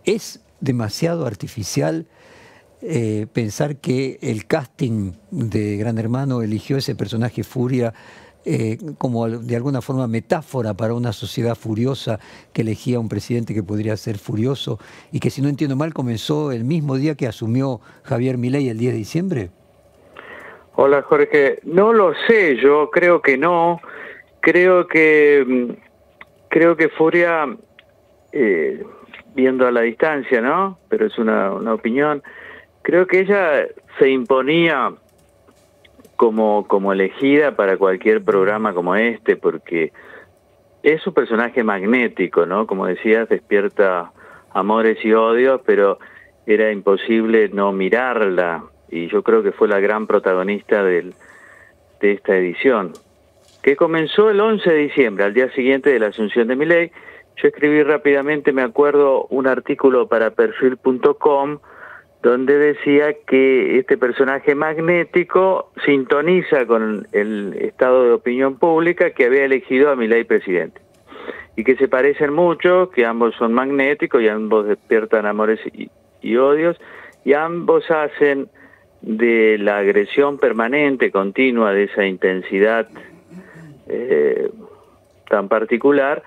¿Es demasiado artificial pensar que el casting de Gran Hermano eligió ese personaje Furia como de alguna forma metáfora para una sociedad furiosa que elegía un presidente que podría ser furioso y que, si no entiendo mal, comenzó el mismo día que asumió Javier Milei, el 10 de diciembre? Hola Jorge, no lo sé, yo creo que no, creo que Furia, viendo a la distancia, ¿no? Pero es una opinión, creo que ella se imponía como elegida para cualquier programa como este, porque es un personaje magnético, ¿no? Como decías, despierta amores y odios, pero era imposible no mirarla, y yo creo que fue la gran protagonista de esta edición, que comenzó el 11 de diciembre, al día siguiente de la asunción de Milei. Yo escribí rápidamente, me acuerdo, un artículo para perfil.com, donde decía que este personaje magnético sintoniza con el estado de opinión pública que había elegido a Milei presidente, y que se parecen mucho, que ambos son magnéticos y ambos despiertan amores y odios, y ambos hacen de la agresión permanente, continua, de esa intensidad tan particular,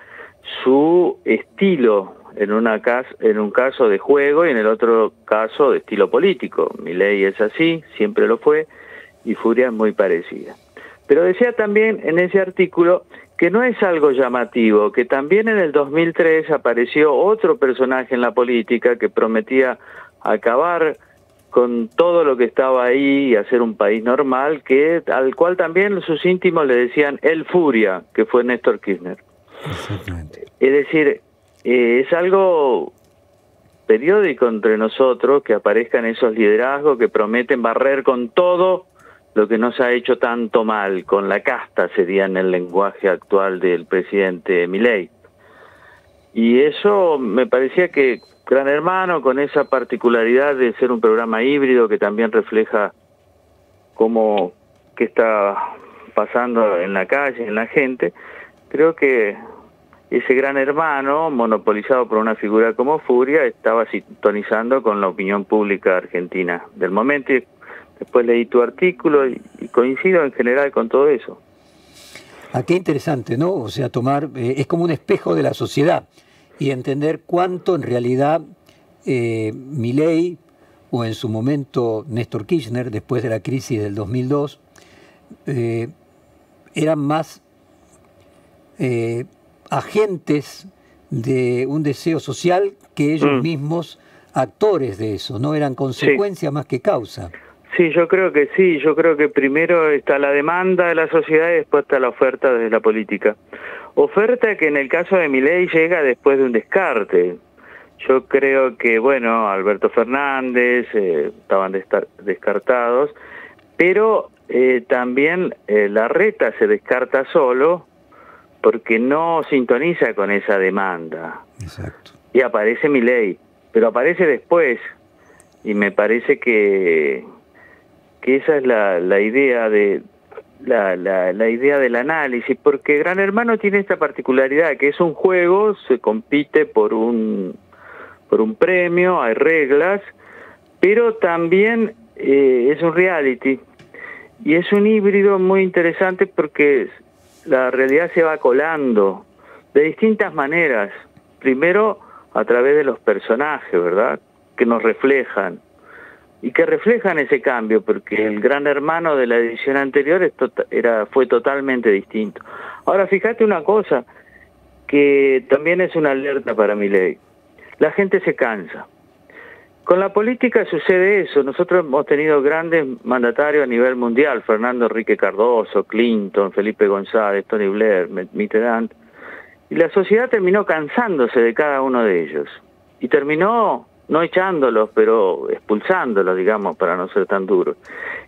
su estilo, en un caso de juego y en el otro caso de estilo político. Milei es así, siempre lo fue, y Furia es muy parecida. Pero decía también en ese artículo que no es algo llamativo, que también en el 2003 apareció otro personaje en la política que prometía acabar con todo lo que estaba ahí y hacer un país normal, al cual también sus íntimos le decían el Furia, que fue Néstor Kirchner. Exactamente. Es decir, es algo periódico entre nosotros que aparezcan esos liderazgos que prometen barrer con todo lo que nos ha hecho tanto mal, con la casta sería en el lenguaje actual del presidente Milei. Y eso me parecía que Gran Hermano, con esa particularidad de ser un programa híbrido que también refleja qué está pasando en la calle, en la gente, creo que ese Gran Hermano, monopolizado por una figura como Furia, estaba sintonizando con la opinión pública argentina del momento. Y después leí tu artículo y coincido en general con todo eso. Ah, qué interesante, ¿no? O sea, es como un espejo de la sociedad y entender cuánto en realidad Milei, o en su momento Néstor Kirchner, después de la crisis del 2002, eran más agentes de un deseo social que ellos mismos actores de eso, ¿no? Eran consecuencia más que causa. Sí, yo creo que sí, yo creo que primero está la demanda de la sociedad y después está la oferta desde la política. Oferta que en el caso de Milei llega después de un descarte. Yo creo que, bueno, Alberto Fernández estaban descartados, pero también Larreta se descarta solo porque no sintoniza con esa demanda. Exacto. Y aparece Milei, pero aparece después, y me parece que esa es la idea de la idea del análisis, porque Gran Hermano tiene esta particularidad, que es un juego, se compite por un premio, hay reglas, pero también es un reality, y es un híbrido muy interesante porque la realidad se va colando de distintas maneras. Primero, a través de los personajes, ¿verdad?, que nos reflejan, y que reflejan ese cambio, porque el Gran Hermano de la edición anterior fue totalmente distinto. Ahora, fíjate una cosa, que también es una alerta para Milei. La gente se cansa. Con la política sucede eso. Nosotros hemos tenido grandes mandatarios a nivel mundial, Fernando Enrique Cardoso, Clinton, Felipe González, Tony Blair, Mitterrand, y la sociedad terminó cansándose de cada uno de ellos, y terminó no echándolos, pero expulsándolos, digamos, para no ser tan duros.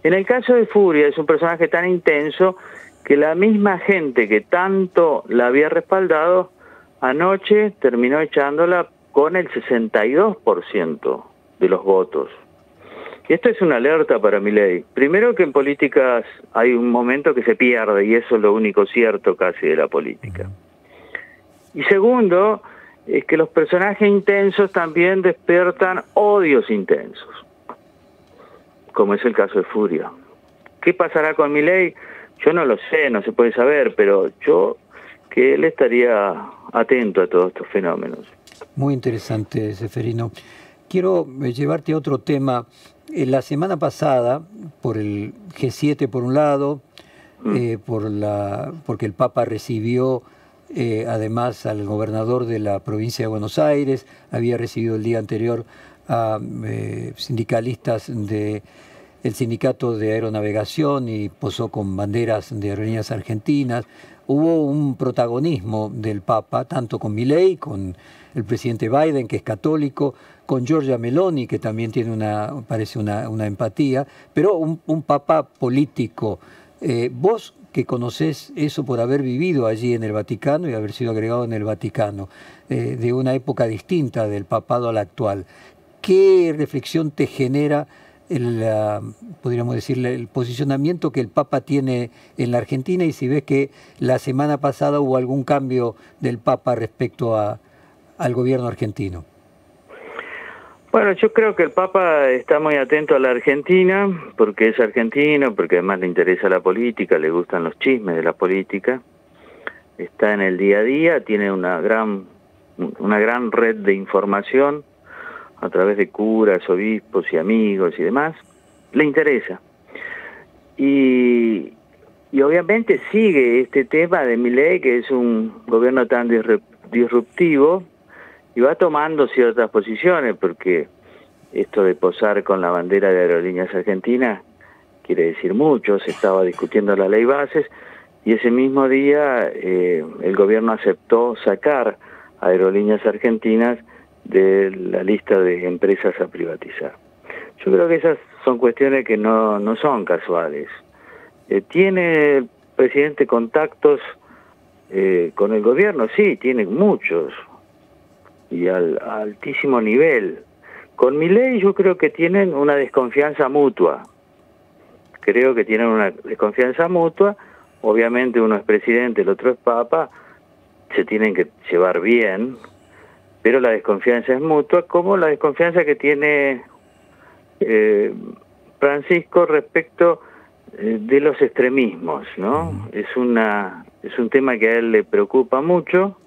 En el caso de Furia, es un personaje tan intenso que la misma gente que tanto la había respaldado, anoche terminó echándola con el 62% de los votos. Y esto es una alerta para Milei. Primero, que en políticas hay un momento que se pierde, y eso es lo único cierto casi de la política. Y segundo, es que los personajes intensos también despiertan odios intensos, como es el caso de Furia. ¿Qué pasará con Milei? Yo no lo sé, no se puede saber, pero yo que él estaría atento a todos estos fenómenos. Muy interesante, Ceferino. Quiero llevarte a otro tema. La semana pasada, por el G7 por un lado, porque el Papa recibió además al gobernador de la provincia de Buenos Aires, había recibido el día anterior a sindicalistas del sindicato de aeronavegación y posó con banderas de aerolíneas argentinas. Hubo un protagonismo del Papa, tanto con Milei, con el presidente Biden, que es católico, con Giorgia Meloni, que también tiene parece una empatía, pero un Papa político. Vos que conocés eso por haber vivido allí en el Vaticano y haber sido agregado en el Vaticano, de una época distinta del papado a la actual, ¿qué reflexión te genera podríamos decirle, el posicionamiento que el Papa tiene en la Argentina, y si ves que la semana pasada hubo algún cambio del Papa respecto al gobierno argentino? Bueno, yo creo que el Papa está muy atento a la Argentina, porque es argentino, porque además le interesa la política, le gustan los chismes de la política, está en el día a día, tiene una gran red de información a través de curas, obispos y amigos y demás, le interesa. Y obviamente sigue este tema de Milei, que es un gobierno tan disruptivo, y va tomando ciertas posiciones, porque esto de posar con la bandera de Aerolíneas Argentinas quiere decir mucho. Se estaba discutiendo la ley bases, y ese mismo día el gobierno aceptó sacar a Aerolíneas Argentinas de la lista de empresas a privatizar. Yo creo que esas son cuestiones que no son casuales. ¿Tiene el presidente contactos con el gobierno? Sí, tiene muchos, y a altísimo nivel. Con Milei yo creo que tienen una desconfianza mutua. Creo que tienen una desconfianza mutua. Obviamente uno es presidente, el otro es papa, se tienen que llevar bien, pero la desconfianza es mutua, como la desconfianza que tiene Francisco respecto de los extremismos, ¿no? Es un tema que a él le preocupa mucho.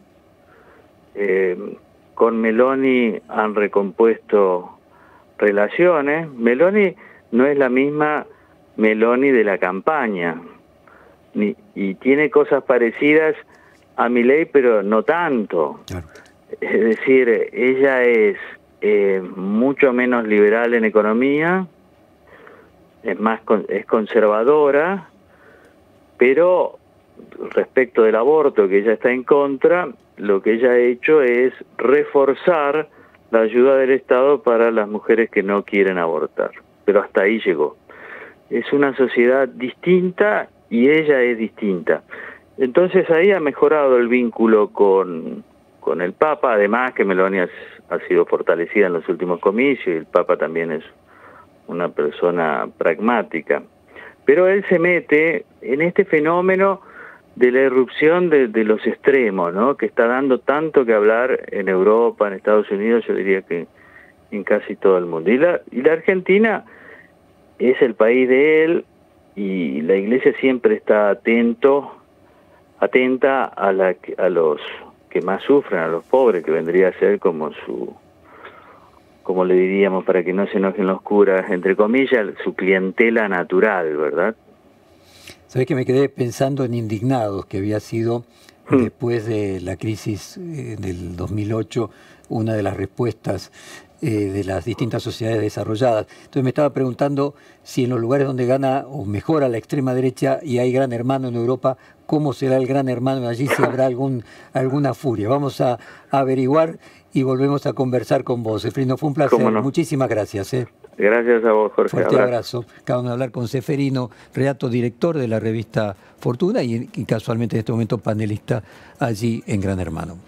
Con Meloni han recompuesto relaciones. Meloni no es la misma Meloni de la campaña, y tiene cosas parecidas a Milei, pero no tanto. Claro. Es decir, ella es mucho menos liberal en economía, es conservadora, pero respecto del aborto, que ella está en contra, lo que ella ha hecho es reforzar la ayuda del Estado para las mujeres que no quieren abortar. Pero hasta ahí llegó. Es una sociedad distinta y ella es distinta. Entonces ahí ha mejorado el vínculo con el Papa, además que Meloni ha sido fortalecida en los últimos comicios, y el Papa también es una persona pragmática. Pero él se mete en este fenómeno de la irrupción de los extremos, ¿no? Que está dando tanto que hablar en Europa, en Estados Unidos, yo diría que en casi todo el mundo. Y la Argentina es el país de él, y la Iglesia siempre está atenta a los que más sufren, a los pobres, que vendría a ser como le diríamos, para que no se enojen los curas, entre comillas, su clientela natural, ¿verdad? Sabés que me quedé pensando en Indignados, que había sido, después de la crisis del 2008, una de las respuestas de las distintas sociedades desarrolladas. Entonces me estaba preguntando si en los lugares donde gana o mejora la extrema derecha y hay Gran Hermano en Europa, ¿cómo será el Gran Hermano allí? Si habrá alguna furia. Vamos a averiguar y volvemos a conversar con vos. Ceferino, fue un placer. No. Muchísimas gracias. Gracias a vos, Jorge. Fuerte abrazo. Acabamos de hablar con Ceferino Reato, director de la revista Fortuna y casualmente en este momento panelista allí en Gran Hermano.